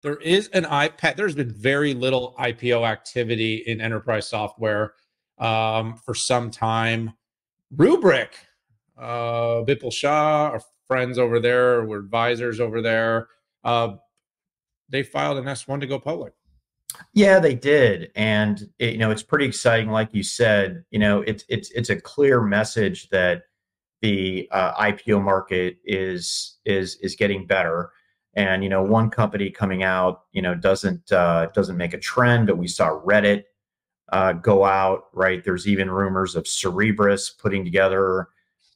There is an iPad. There's been very little IPO activity in enterprise software for some time. Rubrik, Vipul Shah, our friends over there, we're advisors over there. Uh, they filed an S-1 to go public. Yeah, they did, and it's pretty exciting. Like you said, it's a clear message that the IPO market is getting better. And one company coming out, doesn't make a trend, but we saw Reddit go out, right? There's even rumors of Cerebras putting together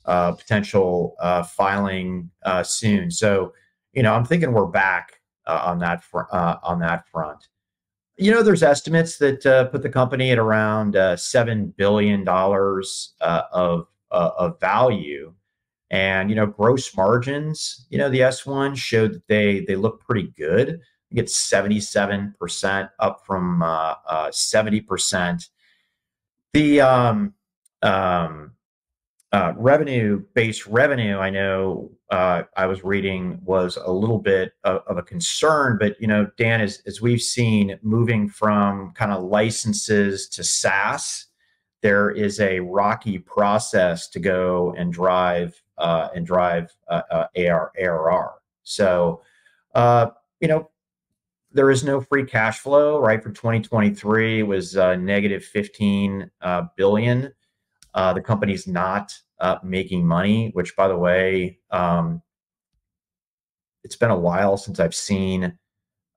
potential filing soon. So, I'm thinking we're back on that front. There's estimates that put the company at around $7 billion of value, and gross margins. The S1 showed that they look pretty good. I think it's 77% up from 70%. The um, base revenue, I know I was reading, was a little bit of a concern, but Dan, as we've seen, moving from kind of licenses to SaaS, there is a rocky process to go and drive ARR. So, you know, there is no free cash flow, right? For 2023, it was negative 15 billion. The company's not making money, which, by the way, it's been a while since I've seen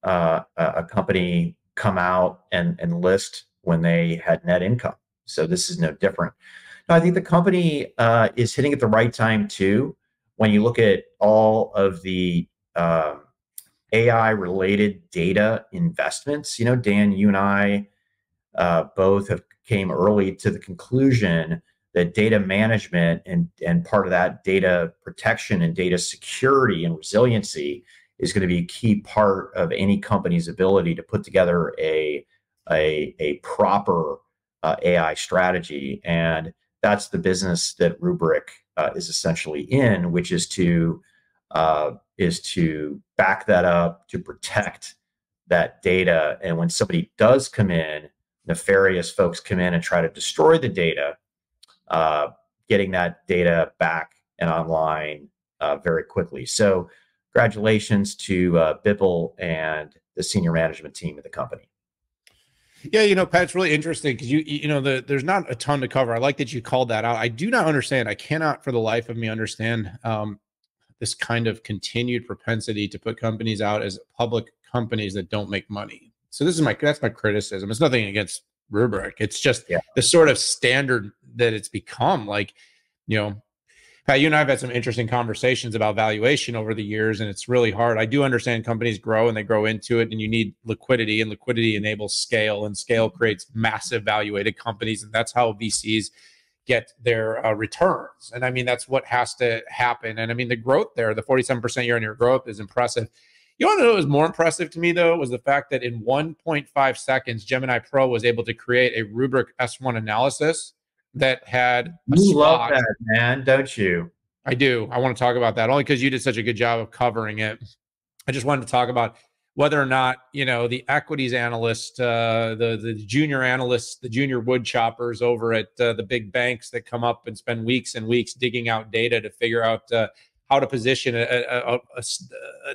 a company come out and list when they had net income. So this is no different. No, I think the company is hitting at the right time too. When you look at all of the AI-related data investments, Dan, you and I both have came early to the conclusion that data management and part of that data protection and data security and resiliency is going to be a key part of any company's ability to put together a proper AI strategy. And that's the business that Rubrik is essentially in, which is to back that up, to protect that data. And when somebody does come in, nefarious folks come in and try to destroy the data, getting that data back and online very quickly. So congratulations to Bipple and the senior management team of the company. Yeah, Pat, it's really interesting because there's not a ton to cover. I like that you called that out. I do not understand. I cannot for the life of me understand this kind of continued propensity to put companies out as public companies that don't make money. So that's my criticism. It's nothing against Rubrik. It's just the sort of standard that it's become. Like, Pat, you and I have had some interesting conversations about valuation over the years, and it's really hard. I do understand companies grow and they grow into it, and you need liquidity, and liquidity enables scale, and scale creates massive valuated companies, and that's how VCs get their returns. And I mean, that's what has to happen. And I mean, the growth there, the 47% year-on-year growth is impressive. You want to know what was more impressive to me, though, was the fact that in 1.5 seconds, Gemini Pro was able to create a Rubrik S1 analysis that had a You love SWOT. that, man, don't you? I do. I want to talk about that only because you did such a good job of covering it. I just wanted to talk about whether or not, the equities analyst, the junior analysts, the junior wood choppers over at the big banks that come up and spend weeks and weeks digging out data to figure out how to position an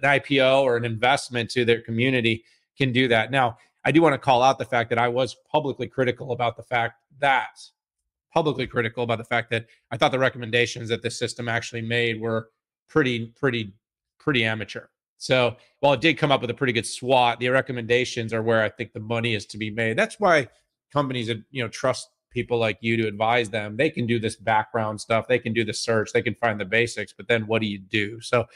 IPO or an investment to their community can do that. Now, I do want to call out the fact that I was publicly critical about the fact that I thought the recommendations that this system actually made were pretty amateur. So while it did come up with a pretty good SWOT, the recommendations are where I think the money is to be made. That's why companies that trust people like you to advise them. They can do this background stuff. They can do the search. They can find the basics. But then what do you do? So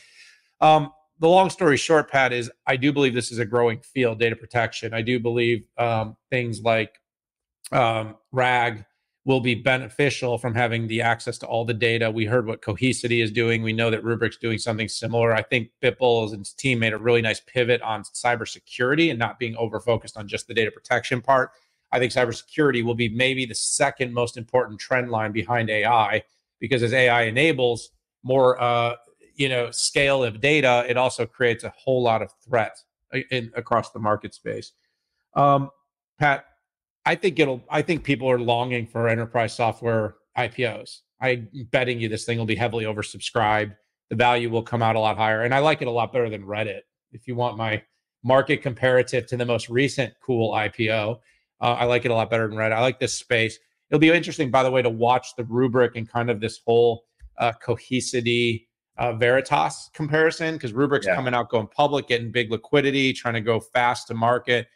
the long story short, Pat, is I do believe this is a growing field, data protection. I do believe things like RAG will be beneficial from having the access to all the data. We heard what Cohesity is doing. We know that Rubrik's doing something similar. I think Bipple and his team made a really nice pivot on cybersecurity and not being over-focused on just the data protection part. I think cybersecurity will be maybe the second most important trend line behind AI, because as AI enables more, scale of data, it also creates a whole lot of threat across the market space. Pat, I think people are longing for enterprise software IPOs. I'm betting you this thing will be heavily oversubscribed. The value will come out a lot higher. And I like it a lot better than Reddit. If you want my market comparative to the most recent cool IPO, I like it a lot better than Reddit. I like this space. It'll be interesting, by the way, to watch the Rubrik and kind of this whole Cohesity Veritas comparison, because Rubrik's coming out, going public, getting big liquidity, trying to go fast to market.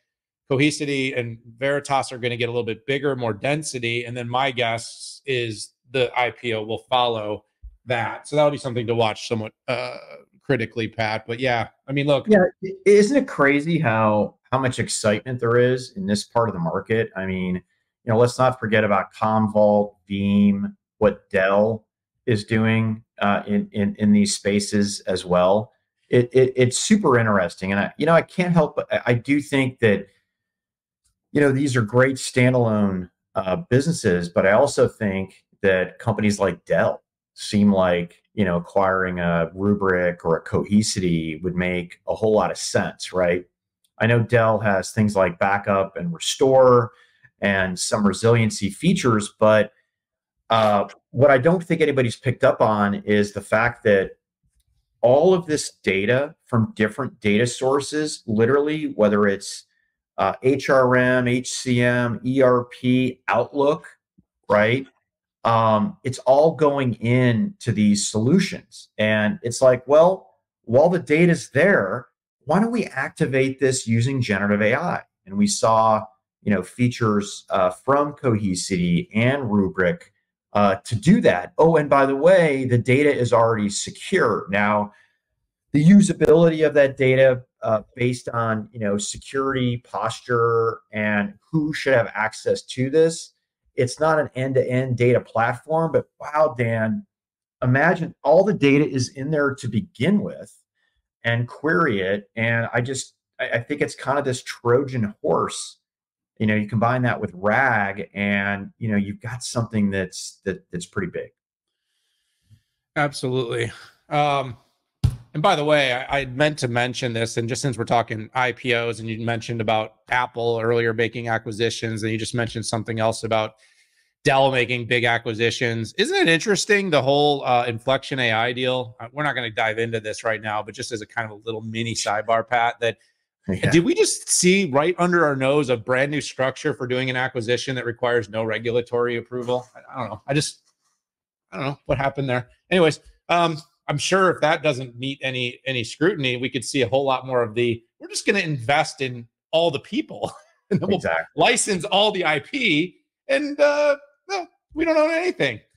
Cohesity and Veritas are going to get a little bit bigger, more density. And then my guess is the IPO will follow that. So that'll be something to watch somewhat critically, Pat. But yeah, I mean, look. Yeah, isn't it crazy how much excitement there is in this part of the market? I mean, let's not forget about Commvault, Veeam, what Dell is doing in these spaces as well. It's super interesting. And I can't help but I do think that these are great standalone businesses, but I also think that companies like Dell seem like, acquiring a Rubrik or a Cohesity would make a whole lot of sense, right? I know Dell has things like backup and restore and some resiliency features, but what I don't think anybody's picked up on is the fact that all of this data from different data sources, literally, whether it's HRM, HCM, ERP, Outlook, right? It's all going into these solutions. And it's like, well, while the data's there, why don't we activate this using generative AI? And we saw, features from Cohesity and Rubrik to do that. Oh, and by the way, the data is already secure. Now, the usability of that data based on security posture and who should have access to this, it's not an end-to-end data platform, but wow, Dan, imagine all the data is in there to begin with and query it. And I think it's kind of this Trojan horse. You combine that with RAG and you've got something that's pretty big. Absolutely. And by the way, I meant to mention this, and just since we're talking IPOs, and you mentioned about Apple earlier making acquisitions, and you just mentioned something else about Dell making big acquisitions. Isn't it interesting, the whole Inflection AI deal? We're not going to dive into this right now, but just as a kind of a little mini sidebar, Pat, did we just see right under our nose a brand new structure for doing an acquisition that requires no regulatory approval? I don't know. I don't know what happened there. Anyways, I'm sure if that doesn't meet any scrutiny, we could see a whole lot more of we're just going to invest in all the people and then we'll license all the IP and we don't own anything.